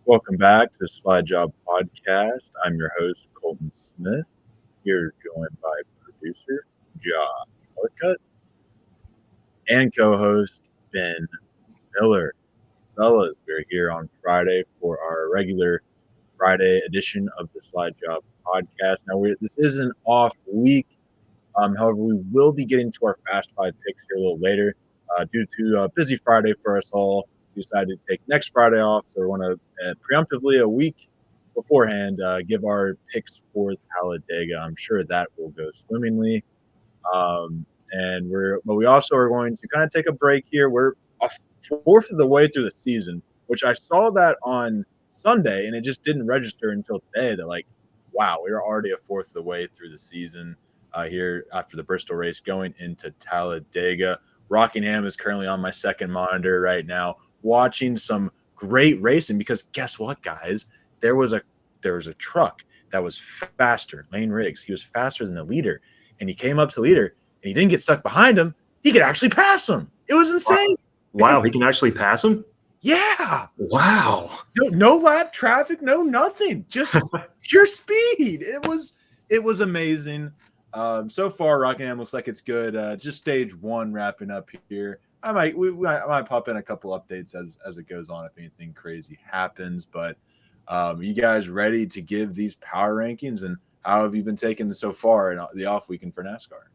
Welcome back to Slide Job Podcast. I'm your host, Colton Smith, here joined by producer Josh Orcutt and co-host Ben Miller. Fellas, we're here on Friday for our regular Friday edition of the Slide Job Podcast. Now, this is an off week. However, we will be getting to our Fast Five picks here a little later. Due to a busy Friday for us all, we decided to take next Friday off. So we want to preemptively a week beforehand give our picks for Talladega. I'm sure that will go swimmingly. But we also are going to kind of take a break here. We're a fourth of the way through the season, which I saw that on Sunday, and it just didn't register until today. That wow, we are already a fourth of the way through the season here after the Bristol race going into Talladega. Rockingham is currently on my second monitor right now, watching some great racing because guess what, guys? There was a truck that was faster, Lane Riggs. He was faster than the leader, and he came up to the leader, and he didn't get stuck behind him. He could actually pass him. It was insane. Wow, he can actually pass him? Yeah. Wow. No lap traffic, no nothing. Just pure speed. It was amazing. So far, Rockingham looks like it's good. Just stage one wrapping up here. I might pop in a couple updates as it goes on if anything crazy happens. But you guys ready to give these power rankings, and how have you been taking so far in the off weekend for NASCAR?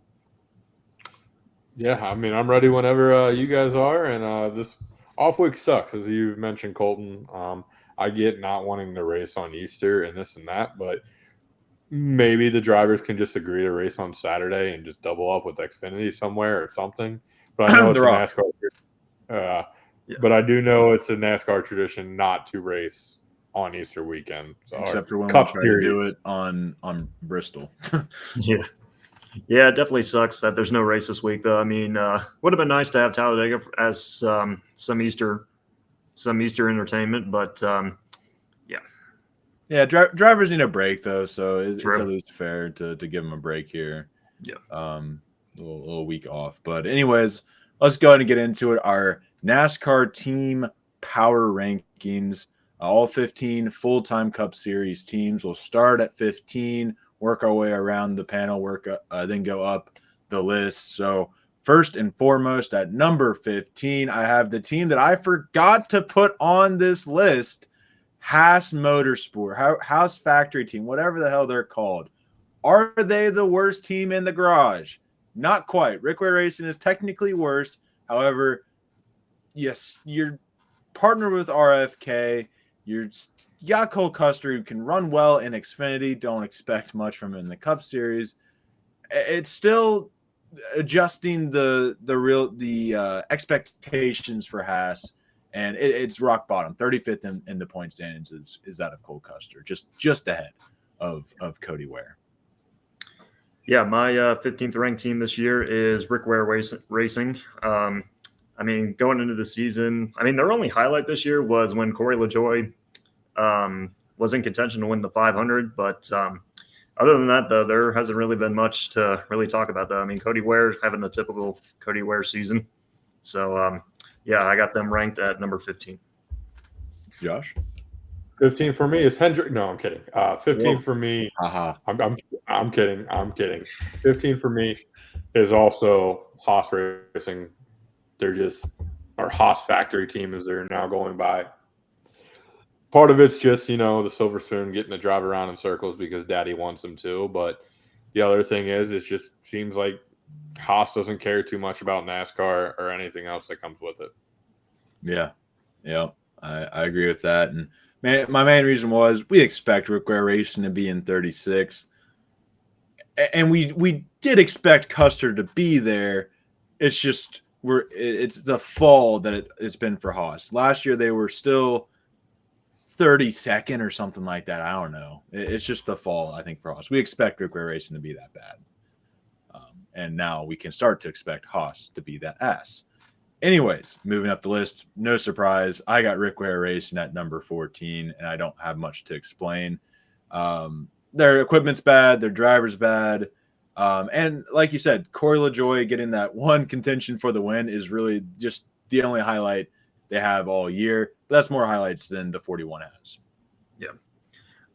Yeah, I mean, I'm ready whenever you guys are, and this off week sucks, as you mentioned, Colton. I get not wanting to race on Easter and this and that, but maybe the drivers can just agree to race on Saturday and just double up with Xfinity somewhere or something. But I know it's a NASCAR. But I do know it's a NASCAR tradition not to race on Easter weekend. So except for when we try to do it on Bristol. Yeah, it definitely sucks that there's no race this week, though. I mean, would have been nice to have Talladega as some Easter entertainment, but yeah, drivers need a break though, so it's at least fair to give them a break here. Yeah, a little week off. But anyways, let's go ahead and get into it. Our NASCAR team power rankings. All 15 full-time Cup Series teams will start at 15. Work our way around the panel, then go up the list. So first and foremost, at number 15, I have the team that I forgot to put on this list, Haas Motorsport, Haas Factory Team, whatever the hell they're called. Are they the worst team in the garage? Not quite. Rick Ware Racing is technically worse. However, yes, you're partnered with RFK. You got Cole Custer, who can run well in Xfinity. Don't expect much from him in the Cup Series. It's still adjusting the expectations for Haas, and it's rock bottom. 35th in the point standings is that of Cole Custer, just ahead of Cody Ware. Yeah, my 15th ranked team this year is Rick Ware Racing. I mean, going into the season, their only highlight this year was when Corey LaJoie was in contention to win the 500. But other than that, though, there hasn't really been much to really talk about, though. I mean, Cody Ware having a typical Cody Ware season. So, I got them ranked at number 15. Josh? 15 for me is Hendrick. No, I'm kidding. 15 for me. I'm kidding. 15 for me is also Haas Racing. They're just our Haas Factory Team, as they're now going by. Part of it's just, the silver spoon getting to drive around in circles because daddy wants them to. But the other thing is, it just seems like Haas doesn't care too much about NASCAR or anything else that comes with it. Yeah. I agree with that. And my main reason was we expect Rick Ware Racing to be in 36th. And we did expect Custer to be there. It's just it's the fall that it's been for Haas. Last year they were still 32nd or something like that. I don't know. It's just the fall, I think, for Haas. We expect Rick Ware Racing to be that bad. And now we can start to expect Haas to be that ass. Anyways, moving up the list, no surprise, I got Rick Ware Racing at number 14, and I don't have much to explain. Their equipment's bad, their driver's bad. And like you said, Corey LaJoie getting that one contention for the win is really just the only highlight they have all year. But that's more highlights than the 41 has. Yeah.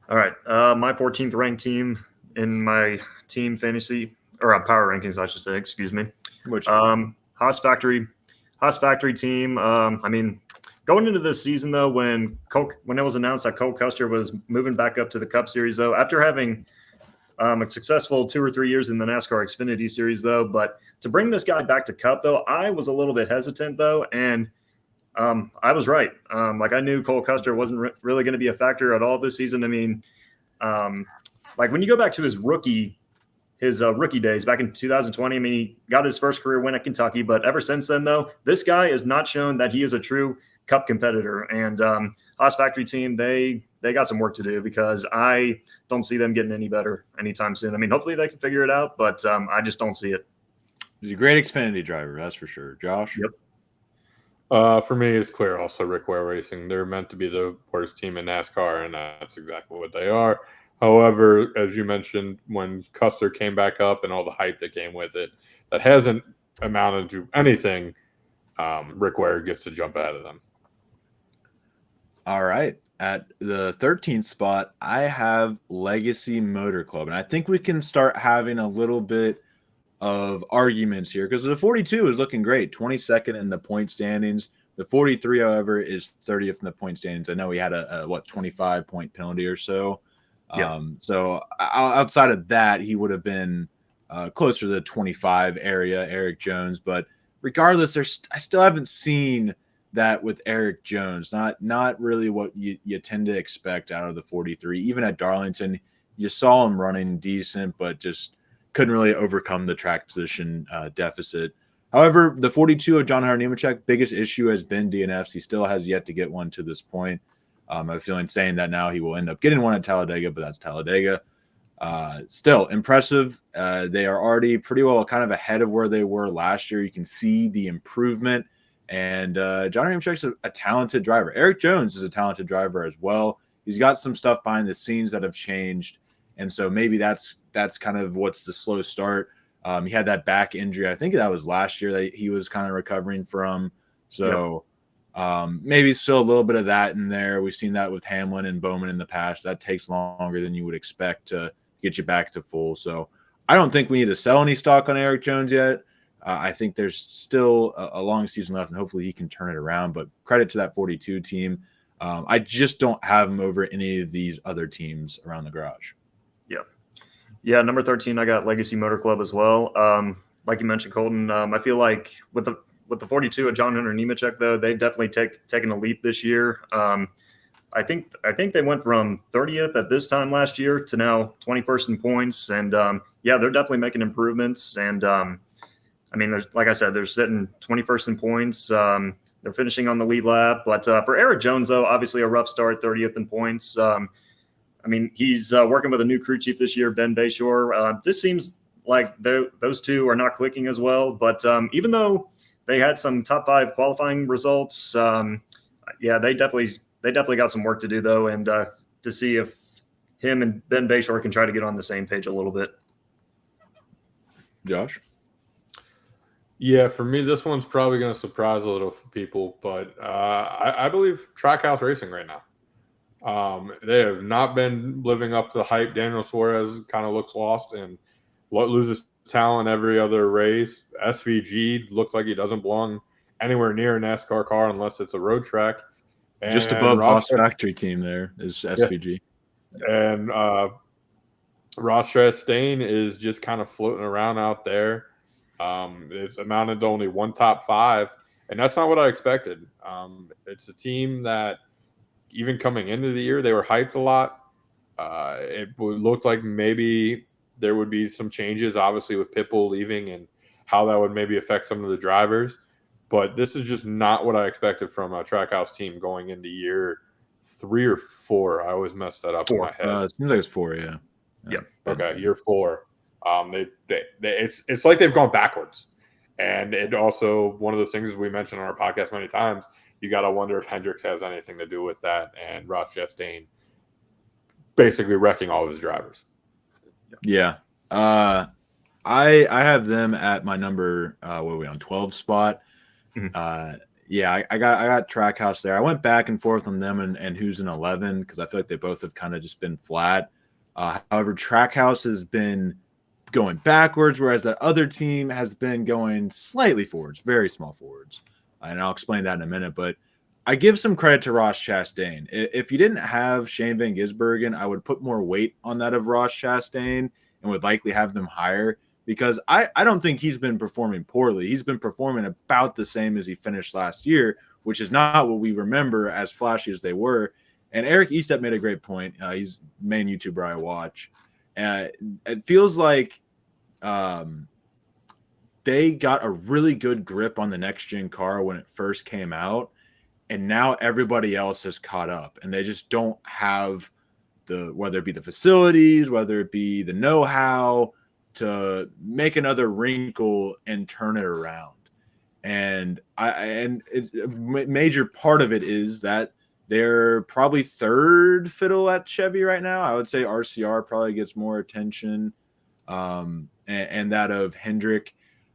All right. My 14th ranked team in my team fantasy or power rankings, I should say. Excuse me. Which Haas Factory team. I mean, going into this season though, when it was announced that Cole Custer was moving back up to the Cup Series though, after having a successful 2 or 3 years in the NASCAR Xfinity Series though, but to bring this guy back to Cup though, I was a little bit hesitant though, and I was right. Like I knew Cole Custer wasn't really going to be a factor at all this season. I mean, like when you go back to his rookie days back in 2020, I mean, he got his first career win at Kentucky, but ever since then, though, this guy has not shown that he is a true Cup competitor. And Haas Factory team, they got some work to do because I don't see them getting any better anytime soon. I mean, hopefully they can figure it out, but I just don't see it. He's a great Xfinity driver, that's for sure. Josh? Yep. For me, it's clear also Rick Ware Racing. They're meant to be the worst team in NASCAR, and that's exactly what they are. However, as you mentioned, when Custer came back up and all the hype that came with it, that hasn't amounted to anything. Rick Ware gets to jump ahead of them. All right. At the 13th spot, I have Legacy Motor Club. And I think we can start having a little bit of arguments here because the 42 is looking great, 22nd in the point standings. The 43, however, is 30th in the point standings. I know he had a 25-point penalty or so. Yeah. So outside of that, he would have been closer to the 25 area, Eric Jones. But regardless, I still haven't seen that with Eric Jones. Not really what you tend to expect out of the 43. Even at Darlington, you saw him running decent, but just couldn't really overcome the track position deficit. However, the 42 of John Hunter Nemechek, biggest issue has been DNFs. He still has yet to get one to this point. I have a feeling saying that now he will end up getting one at Talladega, but that's Talladega. Still impressive. They are already pretty well kind of ahead of where they were last year. You can see the improvement. And John Nemechek's a talented driver. Eric Jones is a talented driver as well. He's got some stuff behind the scenes that have changed. And so maybe that's kind of what's the slow start. He had that back injury. I think that was last year that he was kind of recovering from. So maybe still a little bit of that in there. We've seen that with Hamlin and Bowman in the past. That takes longer than you would expect to get you back to full. So I don't think we need to sell any stock on Eric Jones yet. I think there's still a long season left, and hopefully he can turn it around. But credit to that 42 team. I just don't have him over any of these other teams around the garage. Yeah, number 13, I got Legacy Motor Club as well. Like you mentioned, Colton, I feel like with the 42 of John Hunter Nemechek, though, they've definitely taken a leap this year. I think they went from 30th at this time last year to now 21st in points, and they're definitely making improvements. And I mean, like I said, they're sitting 21st in points. They're finishing on the lead lap, but for Eric Jones, though, obviously a rough start, 30th in points. I mean, he's working with a new crew chief this year, Ben Bayshore. This seems like those two are not clicking as well. But even though they had some top 5 qualifying results, they definitely got some work to do, though, and to see if him and Ben Bayshore can try to get on the same page a little bit. Josh? Yeah, for me, this one's probably going to surprise a little for people, but I believe Trackhouse Racing right now. They have not been living up to the hype. Daniel Suarez kind of looks lost and loses talent every other race. SVG looks like he doesn't belong anywhere near a NASCAR car unless it's a road track. And just above Haas Factory team there is SVG. Yeah. And Ross Chastain is just kind of floating around out there. It's amounted to only one top 5, and that's not what I expected. It's a team that even coming into the year, they were hyped a lot. It looked like maybe there would be some changes, obviously, with Pitbull leaving and how that would maybe affect some of the drivers. But this is just not what I expected from a Trackhouse team going into year 3 or 4. I always mess that up 4. In my head. It seems like it's 4, yeah. Yeah. Okay, year 4. It's like they've gone backwards. And it also, one of those things, as we mentioned on our podcast many times, you got to wonder if Hendricks has anything to do with that, and Ross Chastain basically wrecking all of his drivers. Yeah. I have them at my number, what are we on, 12 spot. Mm-hmm. Yeah, I got Trackhouse there. I went back and forth on them and who's in 11 because I feel like they both have kind of just been flat. However, Trackhouse has been going backwards, whereas that other team has been going slightly forwards, very small forwards. And I'll explain that in a minute. But I give some credit to Ross Chastain. If you didn't have Shane Van Gisbergen, I would put more weight on that of Ross Chastain and would likely have them higher because I don't think he's been performing poorly. He's been performing about the same as he finished last year, which is not what we remember as flashy as they were. And Eric Estep made a great point. He's the main YouTuber I watch. It feels like they got a really good grip on the next-gen car when it first came out, and now everybody else has caught up, and they just don't have whether it be the facilities, whether it be the know-how to make another wrinkle and turn it around. And it's a major part of it is that they're probably third fiddle at Chevy right now. I would say RCR probably gets more attention, and that of Hendrick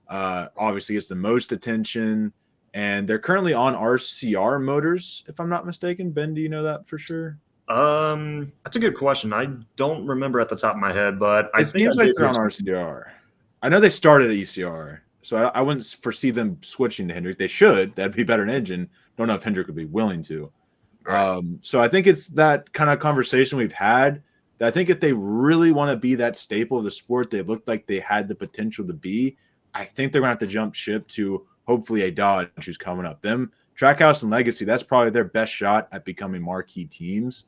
obviously gets the most attention. And they're currently on RCR motors, if I'm not mistaken. Ben, do you know that for sure? That's a good question. I don't remember at the top of my head, but it seems like they're on RCR. I know they started at ECR, so I wouldn't foresee them switching to Hendrick. They should. That'd be better than engine. Don't know if Hendrick would be willing to. Right. So I think it's that kind of conversation we've had. That I think if they really want to be that staple of the sport, they looked like they had the potential to be. I think they're going to have to jump ship to hopefully a Dodge who's coming up. Them, Trackhouse and Legacy, that's probably their best shot at becoming marquee teams,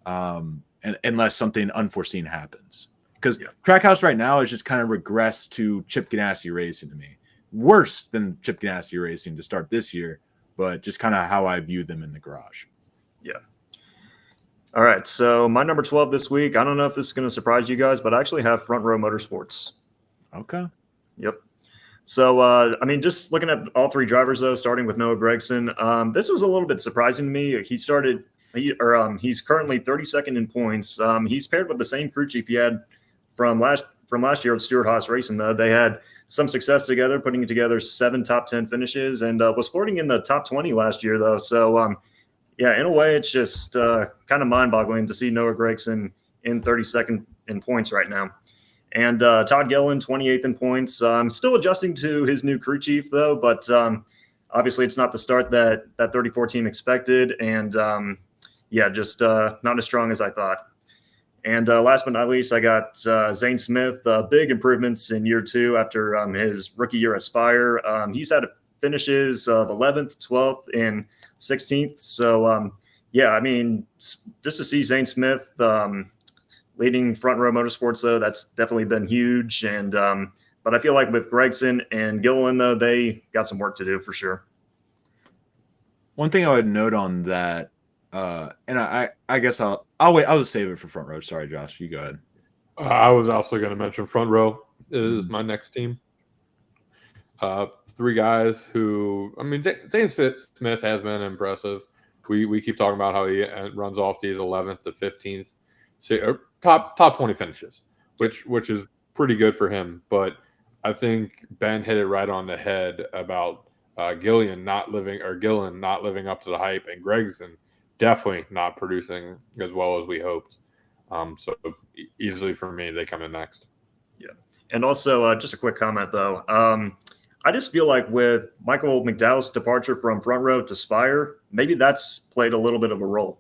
and unless something unforeseen happens. Because Trackhouse right now is just kind of regressed to Chip Ganassi Racing to me. Worse than Chip Ganassi Racing to start this year, but just kind of how I view them in the garage. Yeah. All right, so my number 12 this week, I don't know if this is going to surprise you guys, but I actually have Front Row Motorsports. Okay. Yep. So, just looking at all three drivers, though, starting with Noah Gragson, this was a little bit surprising to me. He's currently 32nd in points. He's paired with the same crew chief he had from last year with Stewart Haas Racing, though. They had some success together, putting together 7 top 10 finishes, and was flirting in the top 20 last year, though. So, in a way, it's just kind of mind-boggling to see Noah Gragson in 32nd in points right now. And Todd Gilliland, 28th in points. Still adjusting to his new crew chief, though, but obviously it's not the start that 34 team expected. And, just not as strong as I thought. And last but not least, I got Zane Smith. Big improvements in year 2 after his rookie year at Spire. He's had finishes of 11th, 12th, and 16th. So, just to see Zane Smith leading Front Row Motorsports, though, that's definitely been huge. And but I feel like with Gragson and Gilliland, though, they got some work to do for sure. One thing I would note on that, and I guess I'll wait. I'll just save it for Front Row. Sorry, Josh, you go ahead. I was also going to mention Front Row is my next team. 3 guys who, Zane Smith has been impressive. We keep talking about how he runs off these 11th to 15th. Top 20 finishes, which is pretty good for him. But I think Ben hit it right on the head about Gilliland not living up to the hype, and Gragson definitely not producing as well as we hoped. So easily for me, they come in next. Yeah, and also just a quick comment though. I just feel like with Michael McDowell's departure from Front Row to Spire, maybe that's played a little bit of a role.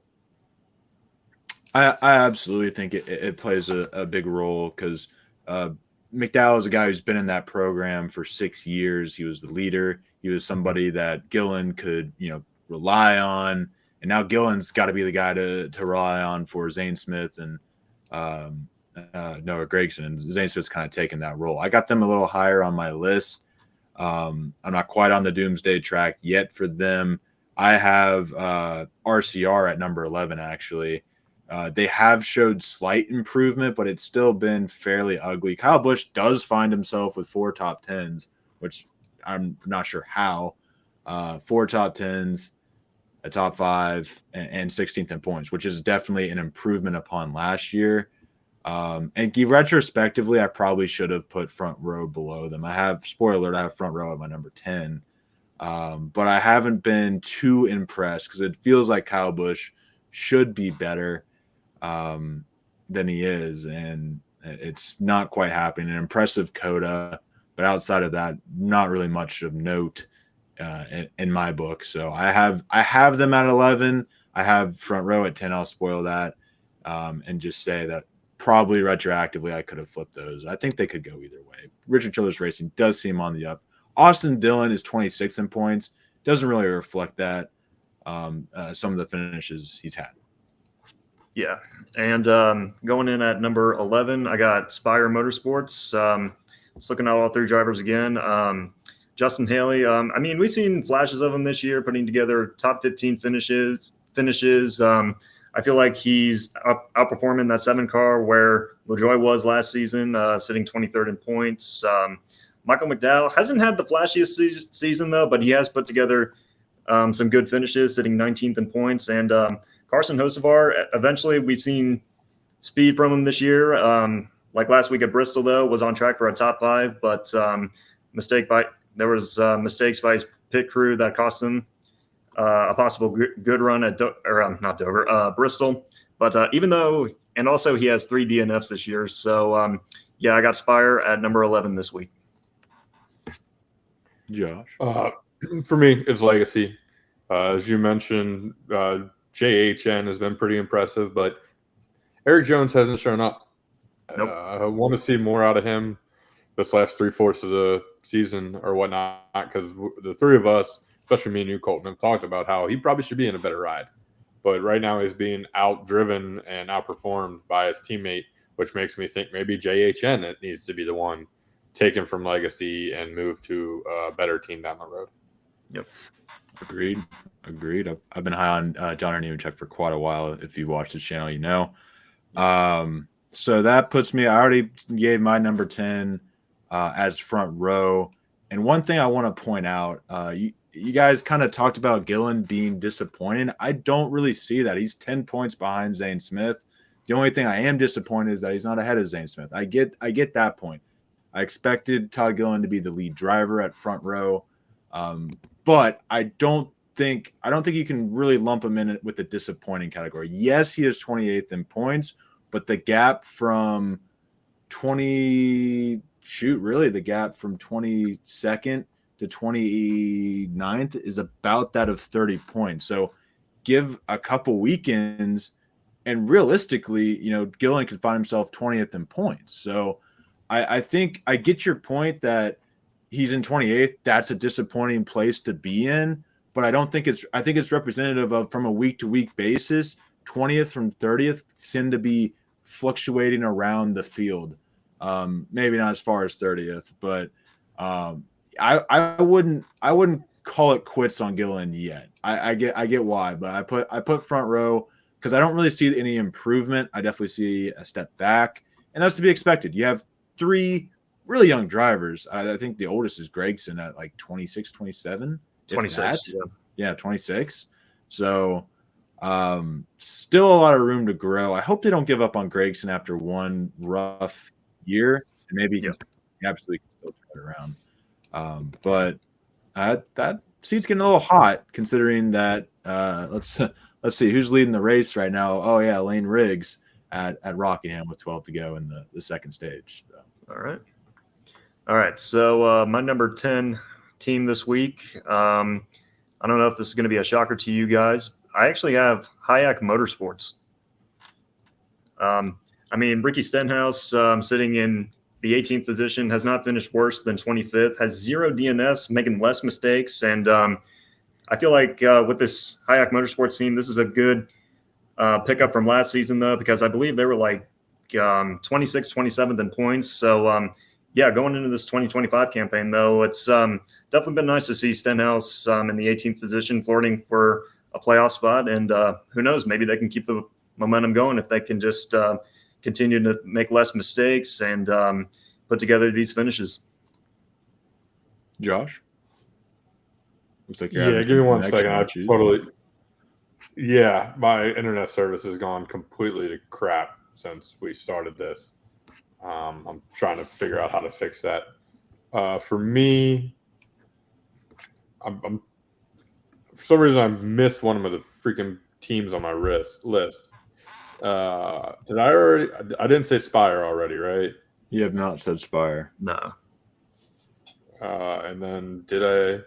I absolutely think it plays a big role because McDowell is a guy who's been in that program for 6 years. He was the leader. He was somebody that Gilliland could, rely on. And now Gilliland's got to be the guy to rely on for Zane Smith and Noah Gragson. And Zane Smith's kind of taken that role. I got them a little higher on my list. I'm not quite on the doomsday track yet for them. I have RCR at number 11, actually. They have showed slight improvement, but it's still been fairly ugly. Kyle Busch does find himself with 4 top 10s, which I'm not sure how. 4 top 10s, a top 5, and 16th in points, which is definitely an improvement upon last year. And retrospectively, I probably should have put Front Row below them. Spoiler alert, I have Front Row at my number 10. But I haven't been too impressed because it feels like Kyle Busch should be better than he is, and it's not quite happening. An impressive coda, but outside of that, not really much of note in my book. So I have them at 11. I have front row at 10. I'll spoil that and just say that probably retroactively I could have flipped those. I think they could go either way. Richard Childress Racing does seem on the up. Austin Dillon is 26th in points. Doesn't really reflect that. Some of the finishes he's had. Yeah. And going in at number 11, I got Spire Motorsports. Just looking at all three drivers again. Justin Haley. I mean, we've seen flashes of him this year, putting together top 15 finishes. I feel like he's outperforming that 7 car where LaJoie was last season, sitting 23rd in points. Michael McDowell hasn't had the flashiest season, though, but he has put together some good finishes, sitting 19th in points. And Carson Hocevar, eventually we've seen speed from him this year. Like last week at Bristol, though, was on track for a top 5, but there was mistakes by his pit crew that cost him a possible good run at not Dover, Bristol. But even though, and also he has 3 DNFs this year. So yeah, I got Spire at number 11 this week. Josh, for me, it's Legacy. As you mentioned, JHN has been pretty impressive, but Eric Jones hasn't shown up. Nope. I want to see more out of him this last 3/4 of the season or whatnot, because the three of us, especially me and you, Colton, have talked about how he probably should be in a better ride. But right now he's being outdriven and outperformed by his teammate, which makes me think maybe JHN needs to be the one taken from Legacy and move to a better team down the road. Yep. Agreed. I've been high on John Nemechek for quite a while. If you watch the channel, you know. So that puts me. I already gave my number 10 as front row. And one thing I want to point out, you guys kind of talked about Gillen being disappointing. I don't really see that. He's 10 points behind Zane Smith. The only thing I am disappointed is that he's not ahead of Zane Smith. I get that point. I expected Todd Gillen to be the lead driver at front row, but I don't think you can really lump him in with the disappointing category. Yes, he is 28th in points, but the gap from 22nd to 29th is about that of 30 points. So give a couple weekends and realistically, Gillen could find himself 20th in points. So I think I get your point that he's in 28th. That's a disappointing place to be in, but I think it's representative of, from a week to week basis, 20th from 30th seem to be fluctuating around the field. Maybe not as far as 30th, but I wouldn't call it quits on Gillen yet. I get why, but I put front row because I don't really see any improvement. I definitely see a step back, and that's to be expected. You have 3 really young drivers. I think the oldest is Gregson at like 26, 27. 26. Yeah, 26. So still a lot of room to grow. I hope they don't give up on Gregson after one rough year, and maybe he can absolutely still turn it around. But that seat's getting a little hot considering that let's see who's leading the race right now. Oh yeah, Lane Riggs at Rockingham with 12 to go in the second stage. So. All right. So my number 10 team this week. I don't know if this is going to be a shocker to you guys. I actually have Hayek Motorsports. I mean, Ricky Stenhouse sitting in the 18th position, has not finished worse than 25th, has 0 DNFs, making less mistakes. And I feel like with this Hayek Motorsports team, this is a good pickup from last season, though, because I believe they were like 26th, 27th in points. So, yeah, going into this 2025 campaign, though, it's definitely been nice to see Stenhouse in the 18th position, flirting for a playoff spot. And who knows, maybe they can keep the momentum going if they can just continue to make less mistakes and put together these finishes. Josh? Looks like you're give me one second. My internet service has gone completely to crap since we started this. I'm trying to figure out how to fix that. For me, I'm for some reason I missed one of the freaking teams on my list. Did I already? I didn't say Spire already, right? You have not said Spire. No. And then did I?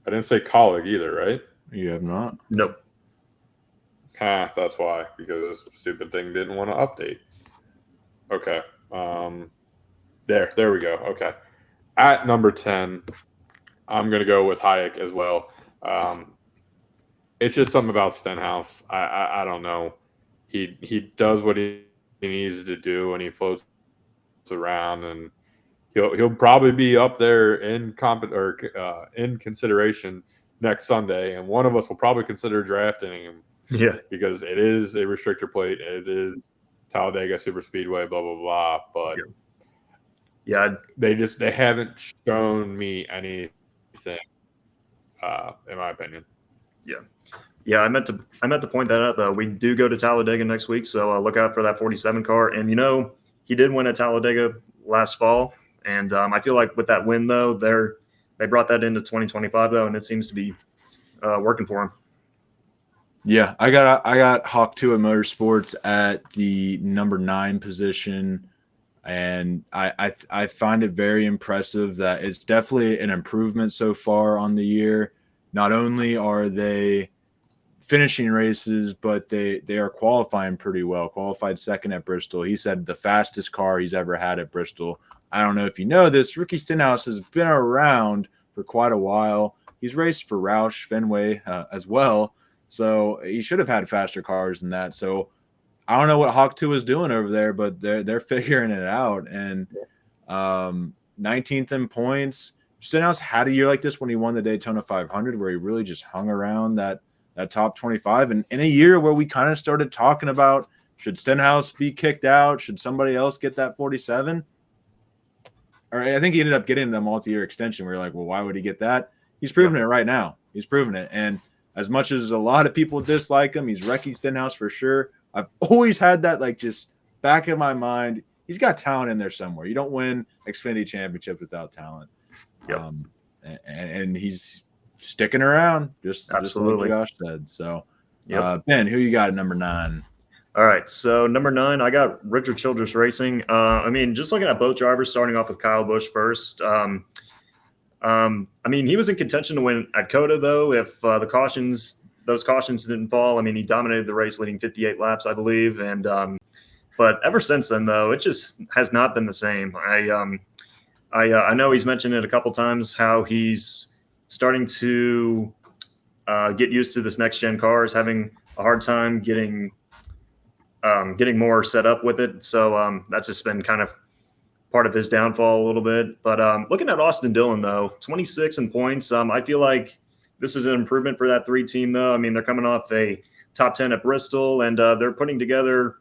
I didn't say Colleague either, right? You have not. Nope. That's why, because this stupid thing didn't want to update. Okay. There we go. Okay. At number 10, I'm gonna go with Hayek as well. It's just something about Stenhouse. I don't know. He does what he needs to do, and he floats around, and he'll probably be up there in in consideration next Sunday, and one of us will probably consider drafting him. Yeah, because it is a restrictor plate. It is Talladega Super Speedway, blah blah blah. But they haven't shown me anything, in my opinion. Yeah. I meant to point that out though. We do go to Talladega next week, so look out for that 47 car. And he did win at Talladega last fall, and I feel like with that win though, they brought that into 2025 though, and it seems to be working for him. Yeah, I got Hawk 2 at Motorsports at the number 9 position, and I find it very impressive that it's definitely an improvement so far on the year. Not only are they finishing races, but they are qualifying pretty well. Qualified second at Bristol. He said the fastest car he's ever had at Bristol. I don't know if you know this, Ricky Stenhouse has been around for quite a while. He's raced for Roush Fenway as well. So he should have had faster cars than that. So I don't know what Hawk 2 is doing over there, but they're figuring it out. And 19th in points. Stenhouse had a year like this when he won the Daytona 500, where he really just hung around that top 25. And in a year where we kind of started talking about, should Stenhouse be kicked out? Should somebody else get that 47? Or I think he ended up getting the multi-year extension. We were like, well, why would he get that? He's proving it right now. He's proving it. And as much as a lot of people dislike him, he's Ricky Stenhouse for sure. I've always had that just back in my mind. He's got talent in there somewhere. You don't win Xfinity Championship without talent. Yep. And he's sticking around, just like Josh said. So, Ben, who you got at number 9? All right, so number 9, I got Richard Childress Racing. Just looking at both drivers, starting off with Kyle Busch first. He was in contention to win at COTA, though, if those cautions didn't fall. He dominated the race, leading 58 laps, I believe. And but ever since then, though, it just has not been the same. I know he's mentioned it a couple times how he's starting to get used to this next gen cars, having a hard time getting more set up with it. So that's just been kind of part of his downfall a little bit. But looking at Austin Dillon, though, 26 in points. I feel like this is an improvement for that 3 team, though. They're coming off a top 10 at Bristol, and they put together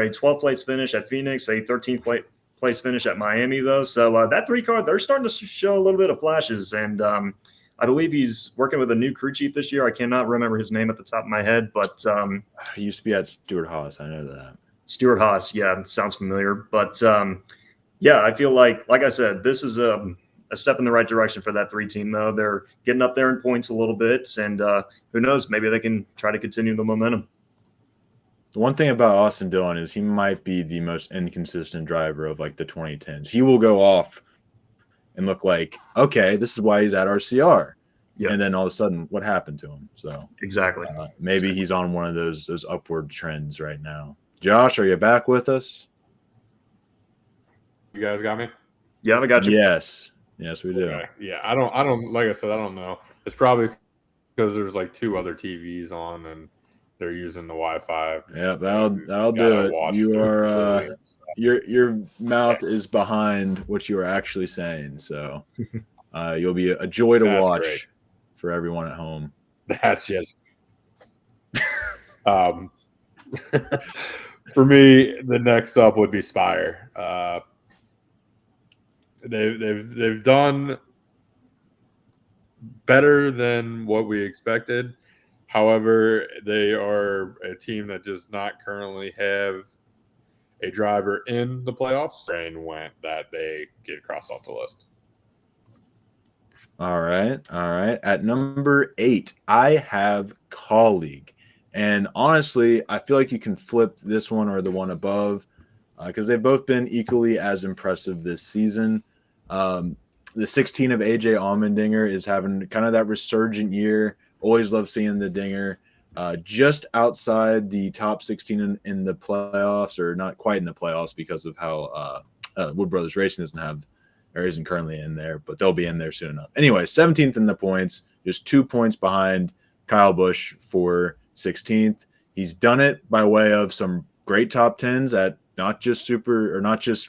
a 12th place finish at Phoenix, a 13th place finish at Miami, though. So that 3 car, they're starting to show a little bit of flashes. And I believe he's working with a new crew chief this year. I cannot remember his name at the top of my head, but he used to be at Stewart-Haas. I know that. Stewart-Haas, yeah, sounds familiar. But I feel like I said, this is a step in the right direction for that 3 team, though. They're getting up there in points a little bit, and who knows, maybe they can try to continue the momentum. The one thing about Austin Dillon is he might be the most inconsistent driver of the 2010s. He will go off and look like, okay, this is why he's at RCR. Yep. And then all of a sudden, what happened to him? So exactly. Maybe he's on one of those upward trends right now. Josh, are you back with us? You guys got me? Yeah, I got you. Yes, we do. Okay. Yeah, I don't. Like I said, I don't know. It's probably because there's 2 other TVs on and they're using the Wi-Fi. Yeah, that'll do it. You are your mouth is behind what you are actually saying, so you'll be a joy to watch for everyone at home. That's just for me. The next up would be Spire. They've done better than what we expected. However, they are a team that does not currently have a driver in the playoffs. And went that they get crossed off the list. All right. At number 8, I have Colleague. And honestly, I feel like you can flip this one or the one above because they've both been equally as impressive this season. The 16 of AJ Allmendinger is having kind of that resurgent year. Always love seeing the Dinger. Just outside the top 16 in the playoffs, or not quite in the playoffs because of how Wood Brothers Racing doesn't have or isn't currently in there, but they'll be in there soon enough. Anyway, 17th in the points, just 2 points behind Kyle Busch for 16th. He's done it by way of some great top 10s at not just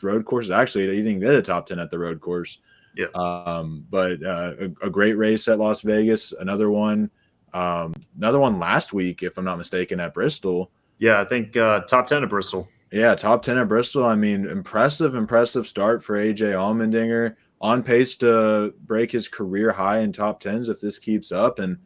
road courses. Actually, he didn't get a top 10 at the road course. Yeah. But a great race at Las Vegas. Another one last week, if I'm not mistaken, at Bristol. Yeah, I think top 10 at Bristol. Yeah, top 10 at Bristol. I mean, impressive start for AJ Allmendinger. On pace to break his career high in top 10s if this keeps up. And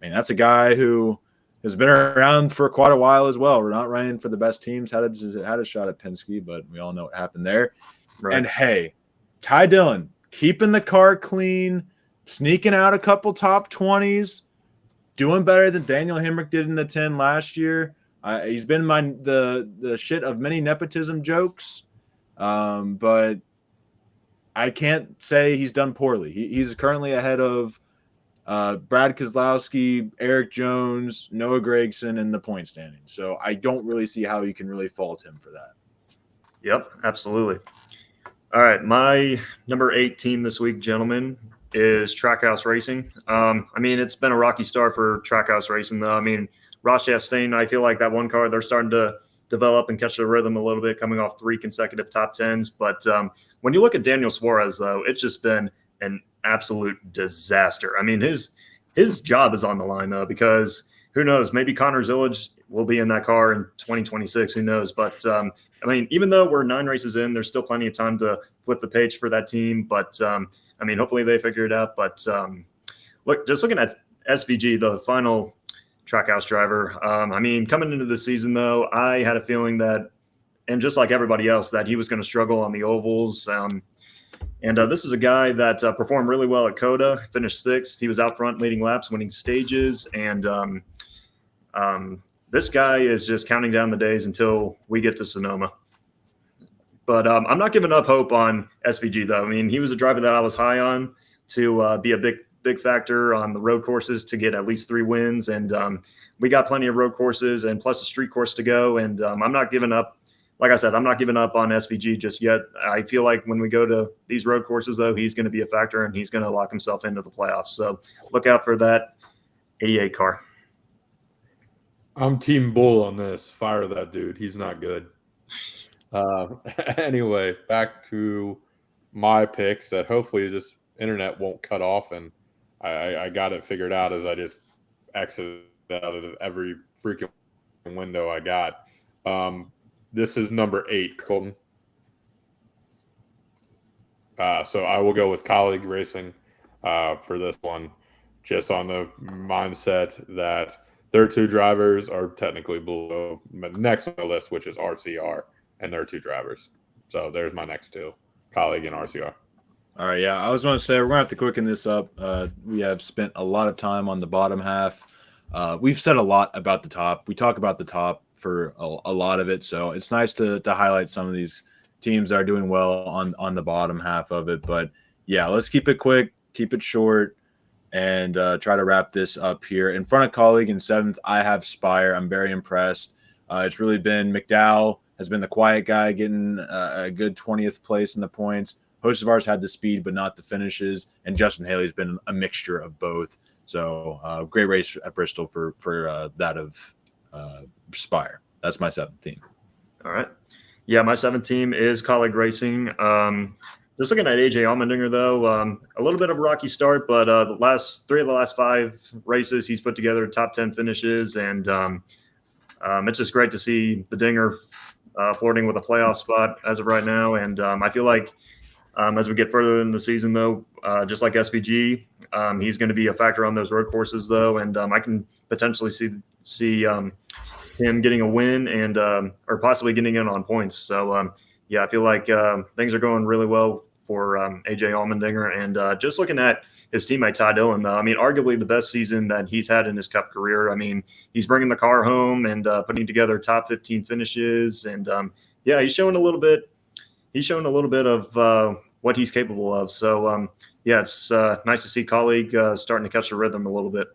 I mean, that's a guy who has been around for quite a while as well. We're not running for the best teams. Had a shot at Penske, but we all know what happened there. Right. And hey, Ty Dillon keeping the car clean, sneaking out a couple top 20s, doing better than Daniel Hemrick did in the 10 last year. He's been the shit of many nepotism jokes, but I can't say he's done poorly. He's currently ahead of Brad Keselowski, Eric Jones, Noah Gragson in the point standing. So I don't really see how you can really fault him for that. Yep, absolutely. All right, my number 8 team this week, gentlemen, is Trackhouse Racing. I mean, it's been a rocky start for Trackhouse Racing, though. I mean, Ross Chastain, I feel like that one car, they're starting to develop and catch the rhythm a little bit, coming off 3 consecutive top 10s. But when you look at Daniel Suarez, though, it's just been an absolute disaster. I mean, his job is on the line, though, because who knows, maybe Connor Zillage will be in that car in 2026. Who knows? But, I mean, even though we're 9 races in, there's still plenty of time to flip the page for that team. But, I mean, hopefully they figure it out. But just looking at SVG, the final Trackhouse driver, I mean, coming into the season, though, I had a feeling that, and just like everybody else, that he was going to struggle on the ovals. And this is a guy that performed really well at COTA, finished 6th. He was out front leading laps, winning stages. And this guy is just counting down the days until we get to Sonoma. But I'm not giving up hope on SVG, though. I mean, he was a driver that I was high on to be a big factor on the road courses to get at least 3 wins. And we got plenty of road courses and plus a street course to go. And I'm not giving up. Like I said, I'm not giving up on SVG just yet. I feel like when we go to these road courses, though, he's going to be a factor and he's going to lock himself into the playoffs. So look out for that 88 car. I'm Team Bull on this. Fire that dude. He's not good. Anyway, back to my picks that hopefully this internet won't cut off and I got it figured out as I just exited out of every freaking window I got. This is number 8, Colton. So I will go with Colleague Racing for this one, just on the mindset that their 2 drivers are technically below next on the list, which is RCR, and their 2 drivers. So there's my next 2, Colleague and RCR. All right, yeah, I was going to say we're going to have to quicken this up. We have spent a lot of time on the bottom half. We've said a lot about the top. We talk about the top for a lot of it, so it's nice to highlight some of these teams that are doing well on the bottom half of it. But yeah, let's keep it quick, keep it short, and try to wrap this up here. In front of Colleague in 7th, I have Spire. I'm very impressed. It's really been McDowell has been the quiet guy, getting a good 20th place in the points. Hocevar's had the speed, but not the finishes, and Justin Haley's been a mixture of both. So great race at Bristol for that of Spire. That's my 7th team. All right. Yeah, my 7th team is Colleague Racing. Just looking at AJ Allmendinger, though, a little bit of a rocky start, but the last 3 of the last 5 races he's put together top 10 finishes, and it's just great to see the Dinger flirting with a playoff spot as of right now. And I feel like as we get further in the season, though, just like SVG, he's going to be a factor on those road courses, though, and I can potentially see him getting a win and or possibly getting in on points. So, yeah, I feel like things are going really well for AJ Allmendinger. And just looking at his teammate Ty Dillon, though, I mean, arguably the best season that he's had in his Cup career. I mean, he's bringing the car home and putting together top 15 finishes. And yeah, he's showing a little bit. He's showing a little bit of what he's capable of. So yeah, it's nice to see colleague starting to catch the rhythm a little bit.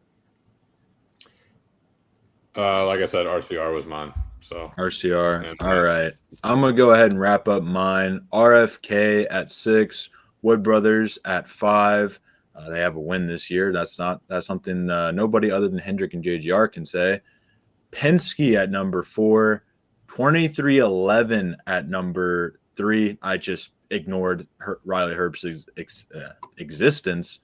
Like I said, RCR was mine. So RCR. All right. I'm going to go ahead and wrap up mine. RFK at 6, Wood Brothers at 5. They have a win this year. That's something nobody other than Hendrick and JGR can say. Penske at number 4, 2311 at number 3. I just ignored Riley Herbst's existence,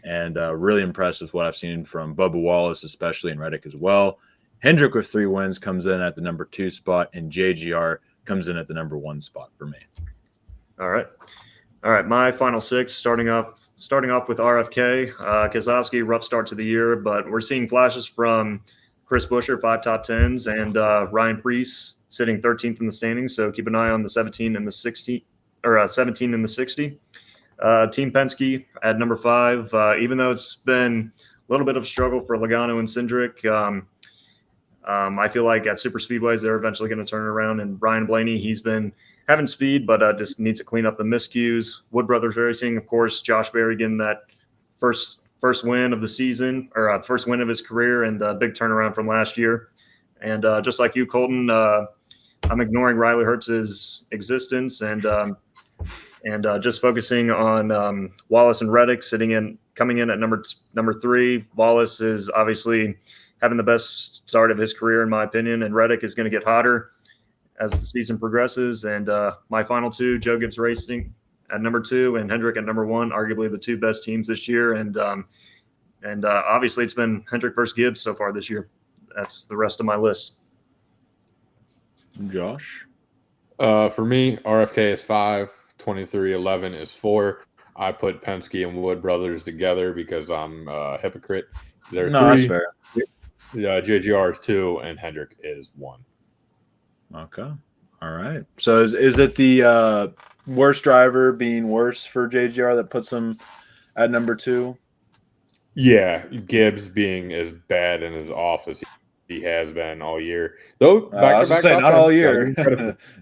and really impressed with what I've seen from Bubba Wallace, especially in Reddick as well. Hendrick with 3 wins comes in at the number 2 spot, and JGR comes in at the number 1 spot for me. All right. My final 6, starting off with RFK. Keselowski, rough start to the year, but we're seeing flashes from Chris Buescher, 5 top 10s, and Ryan Preece sitting 13th in the standings. So keep an eye on the 17 and the 60, or 17 and the 60. Team Penske at number 5. Even though it's been a little bit of a struggle for Logano and Cindric, I feel like at super speedways, they're eventually going to turn it around. And Ryan Blaney, he's been having speed, but just needs to clean up the miscues. Wood Brothers Racing, of course, Josh Berry getting that first win of the season, or first win of his career, and a big turnaround from last year. And just like you, Colton, I'm ignoring Riley Herbst's existence and just focusing on Wallace and Reddick coming in at number 3. Wallace is obviously having the best start of his career, in my opinion, and Reddick is going to get hotter as the season progresses. And my final 2, Joe Gibbs Racing at number 2 and Hendrick at number 1, arguably the 2 best teams this year. And obviously it's been Hendrick versus Gibbs so far this year. That's the rest of my list. Josh? For me, RFK is 5, 2311 is 4. I put Penske and Wood Brothers together because I'm a hypocrite. They're 3. That's fair. JGR is 2 and Hendrick is 1. Okay. All right. So is it the worst driver being worse for JGR that puts him at number 2? Yeah, Gibbs being as bad and as off as he has been all year. Though I was going to say, not all year.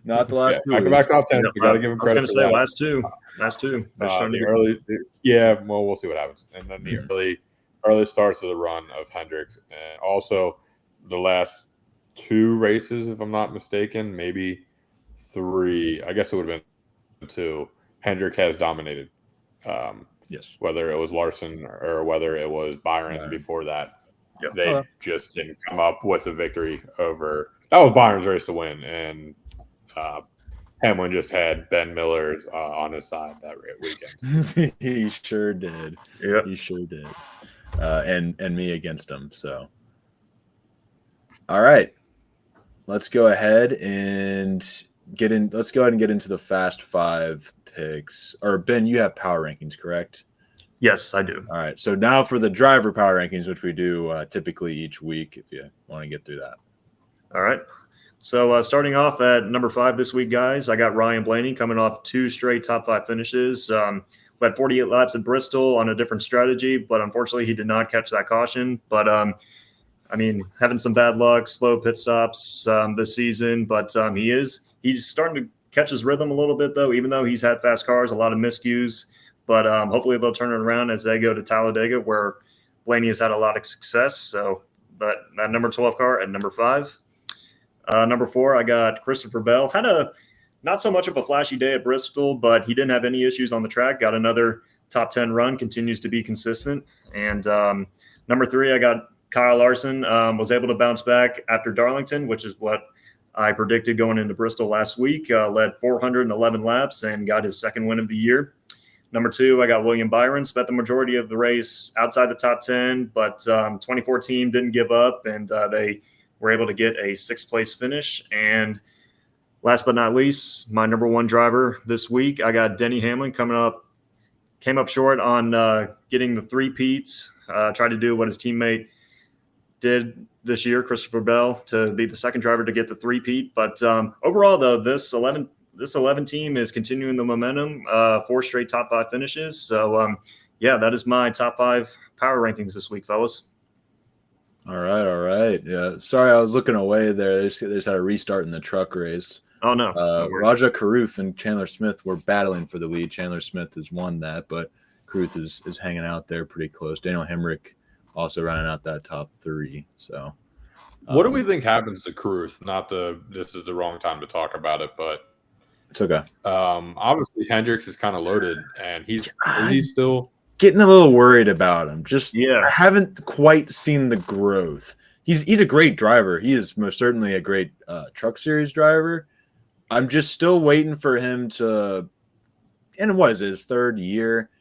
Not the last 2 weeks. Back top 10. You got to give him credit. I was going to say last two. Well, we'll see what happens. And then the early starts of the run of Hendricks, and also the last 2 races, if I'm not mistaken, maybe 3. I guess it would have been 2. Hendrick has dominated. Yes. Whether it was Larson or whether it was Byron before that, they just didn't come up with a victory over. That was Byron's race to win, and Hamlin just had Ben Miller on his side that weekend. He sure did. Yeah, he sure did. And me against him. So, all right, let's go ahead and get in. Let's go ahead and get into the Fast 5 picks. Or Ben, you have power rankings, correct? Yes, I do. All right. So now for the driver power rankings, which we do typically each week, if you want to get through that. All right. So starting off at number 5 this week, guys, I got Ryan Blaney coming off 2 straight top 5 finishes. We had 48 laps at Bristol on a different strategy, but unfortunately he did not catch that caution. But, I mean, having some bad luck, slow pit stops this season, but he's starting to catch his rhythm a little bit, though, even though he's had fast cars, a lot of miscues. But hopefully they'll turn it around as they go to Talladega, where Blaney has had a lot of success. So that number 12 car at number 5. Number 4, I got Christopher Bell. Had not so much of a flashy day at Bristol, but he didn't have any issues on the track. Got another top 10 run, continues to be consistent. And number 3, I got Kyle Larson. Was able to bounce back after Darlington, which is what I predicted going into Bristol last week. Led 411 laps and got his 2nd win of the year. Number 2, I got William Byron. Spent the majority of the race outside the top 10, but 24 team didn't give up, and they were able to get a 6th place finish. And last but not least, my number 1 driver this week, I got Denny Hamlin came up short on getting the 3-peats, tried to do what his teammate did this year, Christopher Bell, to be the 2nd driver to get the 3-peat. But overall, though, this this 11 team is continuing the momentum, 4 straight top 5 finishes. So, yeah, that is my top 5 power rankings this week, fellas. All right. Yeah, sorry, I was looking away there. They just had a restart in the truck race. Oh, no. Raja Caruth and Chandler Smith were battling for the lead. Chandler Smith has won that, but Caruth is hanging out there pretty close. Daniel Hemrick also running out that top 3. So, what do we think happens to Caruth? This is the wrong time to talk about it, but it's okay. Obviously, Hendricks is kind of loaded, and is he still getting a little worried about him? Yeah, I haven't quite seen the growth. He's a great driver. He is most certainly a great truck series driver. I'm just still waiting for him to. And what is it, his 3rd year?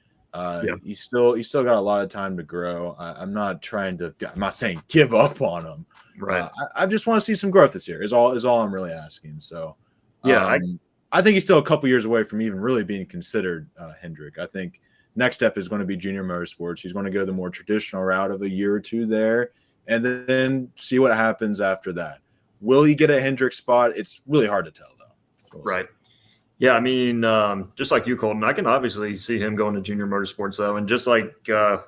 He's still got a lot of time to grow. I'm not saying give up on him. Right. I just want to see some growth this year. Is all I'm really asking. So, yeah, I think he's still a couple years away from even really being considered Hendrick. I think next step is going to be Junior Motorsports. He's going to go the more traditional route of a year or 2 there, and then see what happens after that. Will he get a Hendrick spot? It's really hard to tell, though. Right. Yeah, I mean, just like you, Colton, I can obviously see him going to Junior Motorsports, though. And just like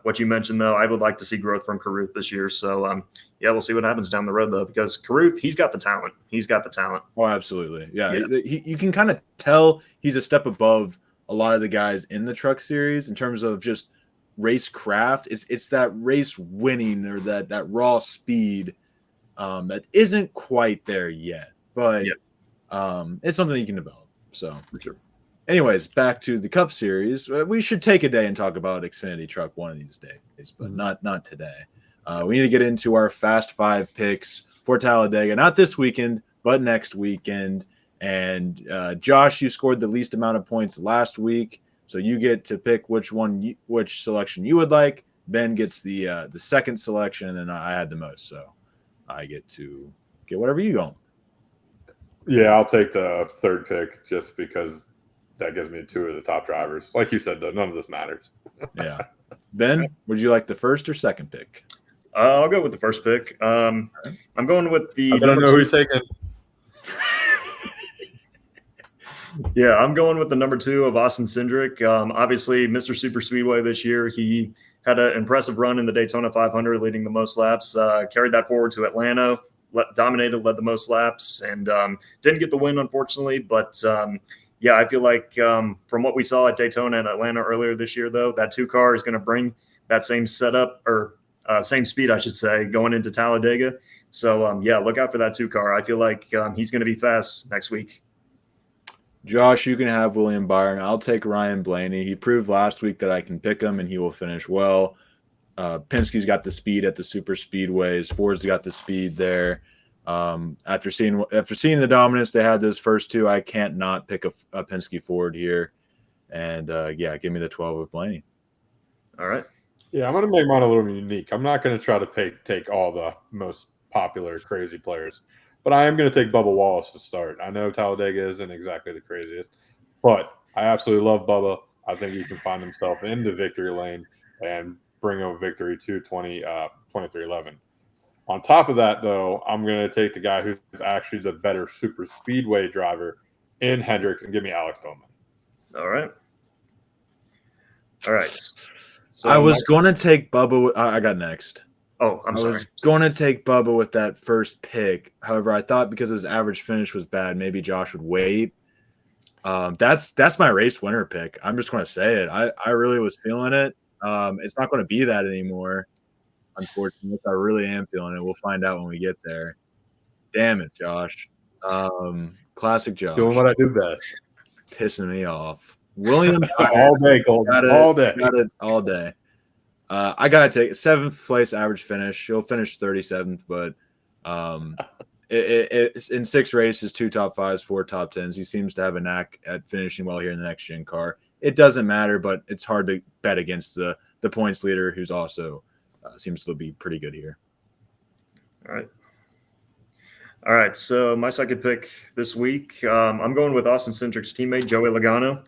what you mentioned, though, I would like to see growth from Caruth this year. So, yeah, we'll see what happens down the road, though, because Caruth, he's got the talent. Oh, absolutely. Yeah. You can kind of tell he's a step above a lot of the guys in the truck series in terms of just race craft. It's that race winning or that raw speed that isn't quite there yet. But it's something you can develop. So, for sure. Anyways, back to the Cup Series. We should take a day and talk about Xfinity Truck one of these days, but not today. We need to get into our Fast 5 picks for Talladega, not this weekend, but next weekend. And Josh, you scored the least amount of points last week, so you get to pick which selection you would like. Ben gets the second selection, and then I had the most, so I get to get whatever you want. Yeah, I'll take the 3rd pick just because that gives me 2 of the top drivers. Like you said, though, none of this matters. Yeah. Ben, would you like the 1st or 2nd pick? I'll go with the 1st pick. I'm going with the. I don't know who he's taking. Yeah, I'm going with the number 2 of Austin Cindric. Obviously, Mr. Super Speedway this year. He had an impressive run in the Daytona 500, leading the most laps. Carried that forward to Atlanta. Dominated, led the most laps, and didn't get the win, unfortunately. But, yeah, I feel like from what we saw at Daytona and Atlanta earlier this year, though, that 2 car is going to bring that same setup or same speed, I should say, going into Talladega. So, yeah, look out for that 2 car. I feel like he's going to be fast next week. Josh, you can have William Byron. I'll take Ryan Blaney. He proved last week that I can pick him, and he will finish well. Penske's got the speed at the super speedways. Ford's got the speed there. After seeing the dominance they had those first 2, I can't not pick a Penske Ford here. And yeah, give me the 12 of Blaney. All right. Yeah, I'm going to make mine a little unique. I'm not going to try to take all the most popular crazy players, but I am going to take Bubba Wallace to start. I know Talladega isn't exactly the craziest, but I absolutely love Bubba. I think he can find himself in the victory lane and bring a victory to 23-11. On top of that, though, I'm going to take the guy who's actually the better super speedway driver in Hendricks and give me Alex Bowman. All right. So I was going to take Bubba. I got next. Oh, I was going to take Bubba with that first pick. However, I thought because his average finish was bad, maybe Josh would wait. That's my race winner pick. I'm just going to say it. I really was feeling it. It's not going to be that anymore, unfortunately. I really am feeling it. We'll find out when we get there. Damn it, Josh. Classic Josh. Doing what I do best. Pissing me off. William all day, Colton. All day. Got it all day. I got to take 7th place average finish. He'll finish 37th, but it's in 6 races, 2 top 5s, 4 top 10s. He seems to have a knack at finishing well here in the next gen car. It doesn't matter, but it's hard to bet against the points leader, who's also seems to be pretty good here. All right. So my second pick this week, I'm going with Austin Cindric's teammate, Joey Logano.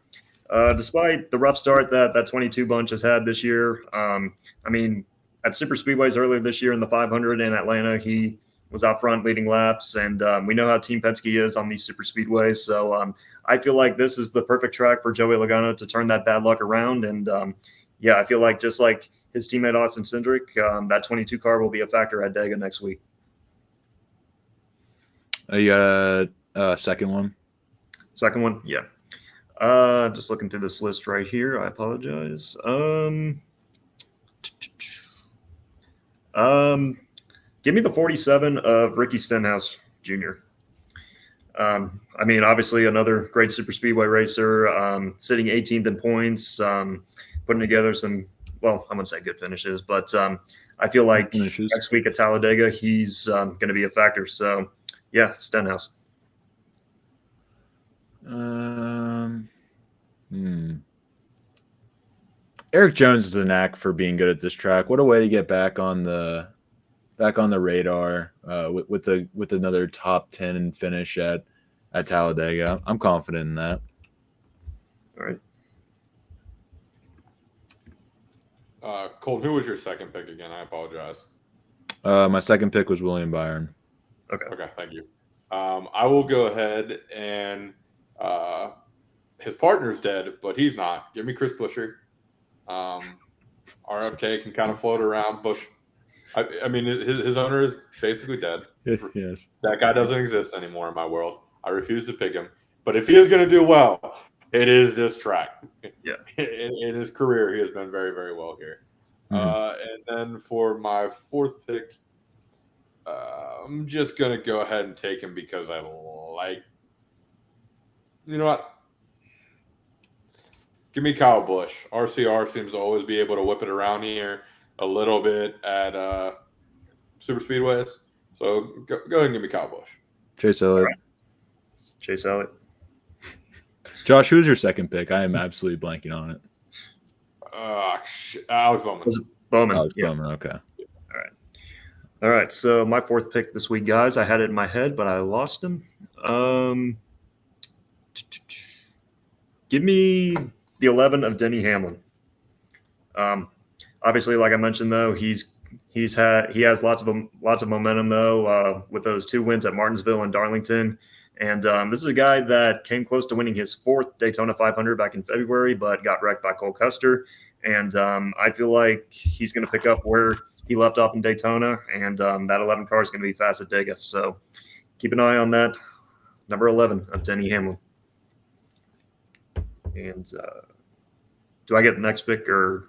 Despite the rough start that 22 bunch has had this year, I mean, at super speedways earlier this year in the 500 in Atlanta, he was out front leading laps, and we know how Team Penske is on these super speedways. So I feel like this is the perfect track for Joey Logano to turn that bad luck around. And yeah, I feel like just like his teammate Austin Cindric, that 22 car will be a factor at Dega next week. You got a second one? Second one, yeah. Just looking through this list right here. I apologize. Give me the 47 of Ricky Stenhouse Jr. I mean, obviously another great super speedway racer, sitting 18th in points, putting together some, well, I'm going to say good finishes, but I feel like next week at Talladega, he's going to be a factor. So, yeah, Stenhouse. Eric Jones is a knack for being good at this track. What a way to get back on the radar with another top 10 finish at Talladega. I'm confident in that. All right. Colton, who was your second pick again? I apologize. My second pick was William Byron. Okay, thank you. I will go ahead and his partner's dead, but he's not. Give me Chris Buescher. RFK can kind of float around. Bush, I mean, his owner is basically dead. Yes, that guy doesn't exist anymore in my world. I refuse to pick him. But if he is going to do well, it is this track. Yeah. In his career, he has been very, very well here. And then for my fourth pick, I'm just going to go ahead and take him because I like. You know what? Give me Kyle Busch. RCR seems to always be able to whip it around here a little bit at super speedways. So go ahead and give me Kyle Busch. Chase Elliott. Right. Chase Elliott. Josh, who's your second pick? I am absolutely blanking on it. Alex Bowman. Was it Bowman? Alex Yeah. Bowman, okay. All right. So my fourth pick this week, guys, I had it in my head, but I lost him. Give me the 11 of Denny Hamlin. Obviously, like I mentioned, though, he has lots of momentum though with those 2 wins at Martinsville and Darlington, and this is a guy that came close to winning his 4th Daytona 500 back in February, but got wrecked by Cole Custer, and I feel like he's going to pick up where he left off in Daytona, and that 11 car is going to be fast at Dega. So keep an eye on that number 11 of Denny Hamlin. And do I get the next pick or?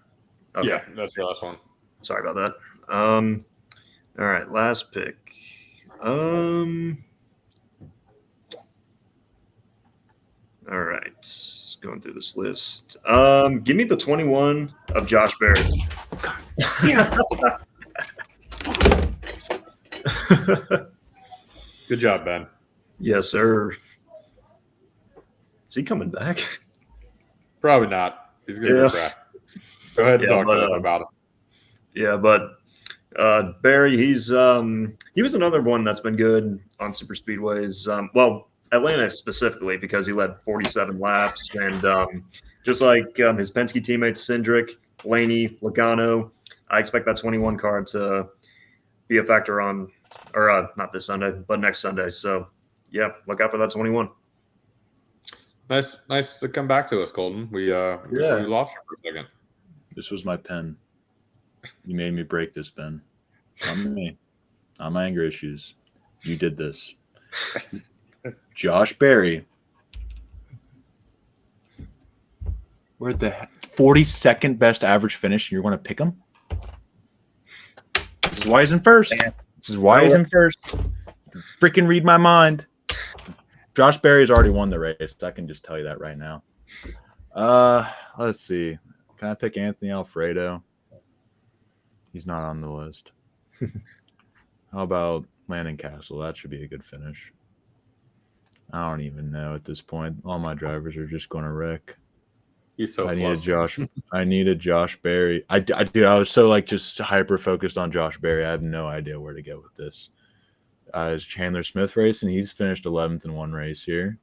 Okay. Yeah, that's the last one. Sorry about that. All right, last pick. All right, going through this list. Give me the 21 of Josh Berry. Good job, Ben. Yes, sir. Is he coming back? Probably not. He's going to be back. Go ahead and talk to him about it. Yeah, but Barry, he was another one that's been good on super speedways. Well, Atlanta specifically because he led 47 laps, and just like his Penske teammates Cindric, Blaney, Logano, I expect that 21 car to be a factor on, or not this Sunday, but next Sunday. So yeah, look out for that 21. Nice to come back to us, Colton. We lost you for a second. This was my pen. You made me break this, Ben. Not me. Not my anger issues. You did this. Josh Berry. We're at the 42nd best average finish, and you're going to pick him? This is why he's in first. This is why he's in first. Freaking read my mind. Josh Berry's already won the race. I can just tell you that right now. Let's see. Can I pick Anthony Alfredo? He's not on the list. How about Landon Castle? That should be a good finish. I don't even know at this point. All my drivers are just going to wreck. He's so I needed Josh Berry. I was so just hyper focused on Josh Berry. I have no idea where to go with this. Is Chandler Smith racing? He's finished 11th in one race here.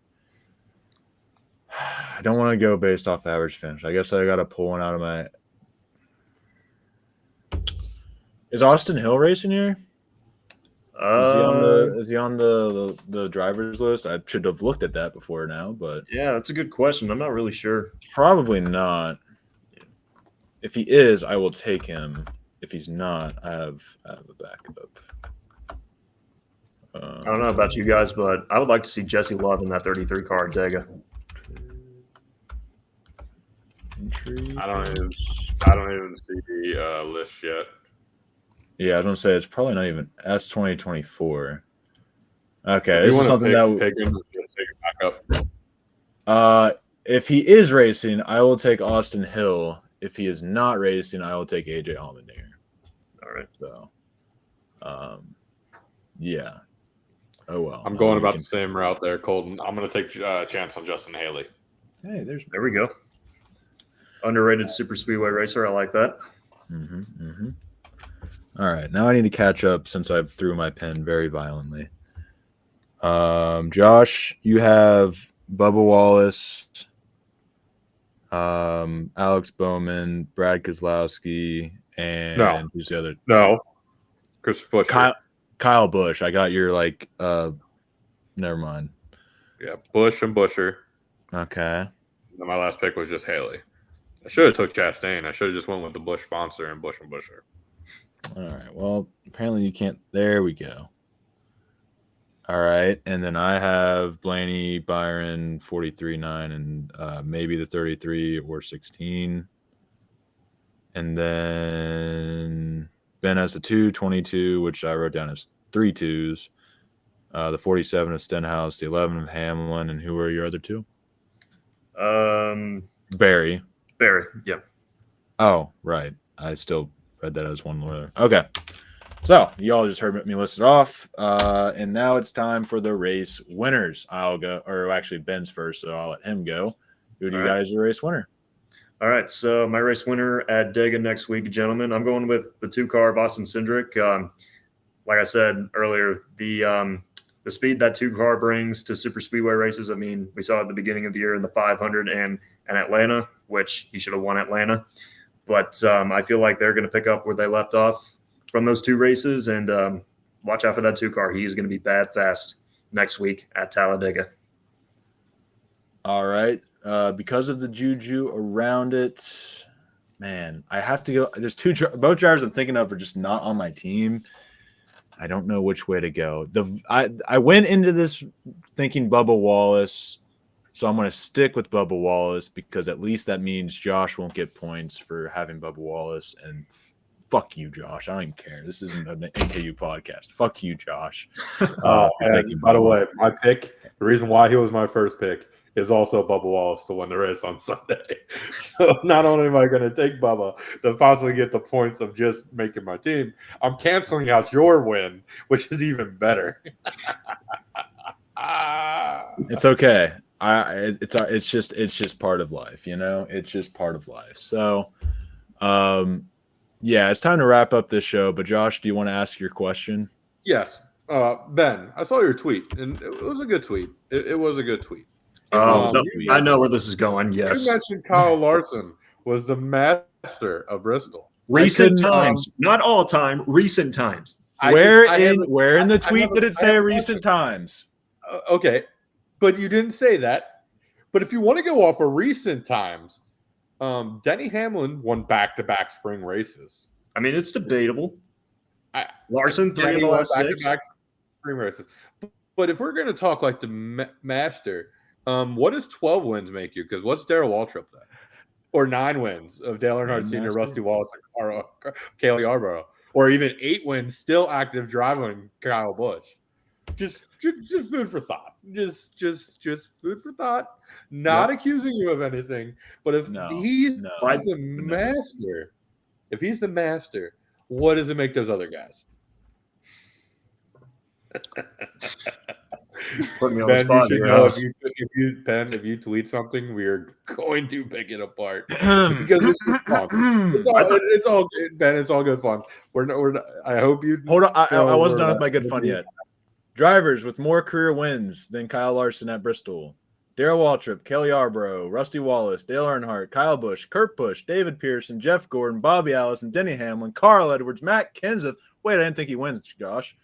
I don't want to go based off average finish. I guess I got to pull one out of my. Is Austin Hill racing here? Is he on the driver's list? I should have looked at that before now, but yeah, that's a good question. I'm not really sure. Probably not. If he is, I will take him. If he's not, I have a backup. I don't know about you guys, but I would like to see Jesse Love in that 33 car Dega. I don't even see the list yet. Yeah, I was gonna say it's probably not even S2024. Okay, this is something that take it back up. If he is racing, I will take Austin Hill. If he is not racing, I will take AJ Allmendinger. All right. So, yeah. Oh well. I'm going about the same route there, Colton. I'm going to take a chance on Justin Haley. Hey, there we go. Underrated super speedway racer. I like that. All right, now I need to catch up since I threw my pen very violently. Josh, you have Bubba Wallace, Alex Bowman, Brad Keselowski, and who's the other? No, Chris Bush. Kyle Busch. I got your never mind. Yeah, Bush and Busher. Okay. And my last pick was just Haley. I should have took Chastain. I should have just went with the Busch sponsor and Bush and Busher. All right. Well, apparently you can't. There we go. All right. And then I have Blaney, Byron, 43.9, and maybe the 33 or 16. And then Ben has the 222, which I wrote down as 3 2s. The 47 of Stenhouse, the 11 of Hamlin, and who are your other two? Barry. Yeah. Oh, right. I still read that as one letter. Okay. So y'all just heard me list it off. And now it's time for the race winners. I'll go, or actually Ben's first, so I'll let him go. Who do you guys are race winner? All right. So my race winner at Dega next week, gentlemen, I'm going with the 2-car of Austin Cindric. Like I said earlier, the speed that 2-car brings to super speedway races. I mean, we saw at the beginning of the year in the 500 and Atlanta, which he should have won Atlanta. But I feel like they're going to pick up where they left off from those 2 races, and watch out for that 2-car. He is going to be bad fast next week at Talladega. All right. Because of the juju around it, man, I have to go. There's both drivers I'm thinking of are just not on my team. I don't know which way to go. I went into this thinking Bubba Wallace, so I'm going to stick with Bubba Wallace because at least that means Josh won't get points for having Bubba Wallace. And fuck you, Josh. I don't even care. This isn't an NKU podcast. Fuck you, Josh. And by the way, my pick, the reason why he was my first pick, is also Bubba Wallace to win the race on Sunday. So not only am I going to take Bubba to possibly get the points of just making my team, I'm canceling out your win, which is even better. It's okay. It's just part of life, you know. It's just part of life. So, yeah, it's time to wrap up this show. But Josh, do you want to ask your question? Yes, Ben. I saw your tweet, and it was a good tweet. It was a good tweet. I know where this is going. Yes, you mentioned Kyle Larson was the master of Bristol. Recent times, not all time. Recent times. Where in the tweet did it say recent times? Okay, but you didn't say that. But if you want to go off of recent times, Denny Hamlin won back-to-back spring races. I mean, it's debatable. Larson, 3 of the last 6 spring races. But if we're going to talk like the master, what does 12 wins make you? Because what's Darrell Waltrip then? Or 9 wins of Dale Earnhardt Sr., Rusty Wallace, or Cale Yarborough, or even 8 wins still active driving Kyle Busch. Just food for thought. Just food for thought. Not accusing you of anything, but if he's the master, if he's the master, what does it make those other guys? Put me on the spot here. If you tweet something, we are going to pick it apart because it's fun. It's all good, Ben. It's all good fun. We're not, I hope you hold on. I wasn't done with my good fun yet. Drivers with more career wins than Kyle Larson at Bristol: Darrell Waltrip, Cale Yarborough, Rusty Wallace, Dale Earnhardt, Kyle Busch, Kurt Busch, David Pearson, Jeff Gordon, Bobby Allison, Denny Hamlin, Carl Edwards, Matt Kenseth. Wait, I didn't think he wins, Josh.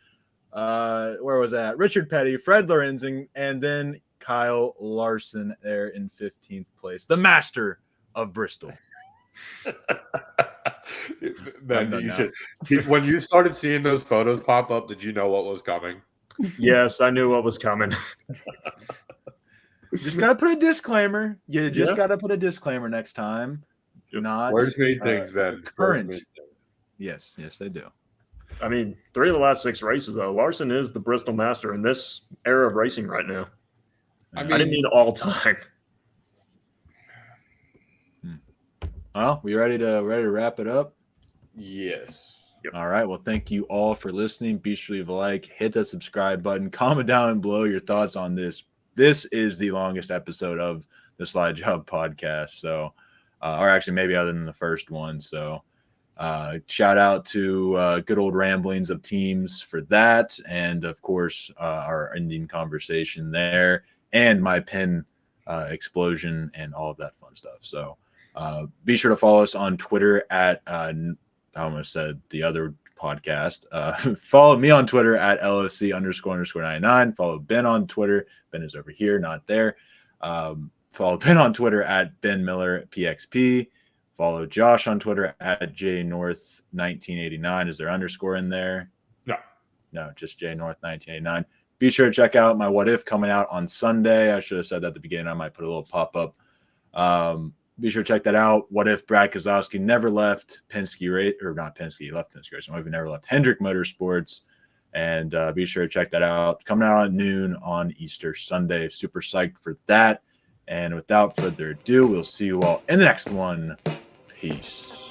Where was that? Richard Petty, Fred Lorenzen, and then Kyle Larson there in 15th place. The master of Bristol. Ben, when you started seeing those photos pop up, did you know what was coming? Yes, I knew what was coming. Just gotta put a disclaimer. You just gotta put a disclaimer next time. Not Words mean things, Ben. Current. Yes, they do. I mean, 3 of the last 6 races, though. Larson is the Bristol master in this era of racing right now. I didn't mean all time. Well, we ready to wrap it up? Yes. Yep. All right. Well, thank you all for listening. Be sure to leave a like, hit that subscribe button, comment down below your thoughts on this. This is the longest episode of the Slide Job podcast. So, or actually maybe other than the first one. So shout out to good old ramblings of teams for that. And of course, our ending conversation there and my pen explosion and all of that fun stuff. So be sure to follow us on Twitter at, I almost said the other podcast. Follow me on Twitter at LFC__99. Follow Ben on Twitter. Ben is over here, not there. Follow Ben on Twitter at Ben Miller PXP. Follow Josh on Twitter at JNorth1989. Is there underscore in there? No, just JNorth1989. Be sure to check out my What If coming out on Sunday. I should have said that at the beginning. I might put a little pop-up. Be sure to check that out. What if Brad Keselowski never left Penske he left Penske Racing. What if he never left Hendrick Motorsports? And be sure to check that out. Coming out at noon on Easter Sunday. Super psyched for that. And without further ado, we'll see you all in the next one. Peace.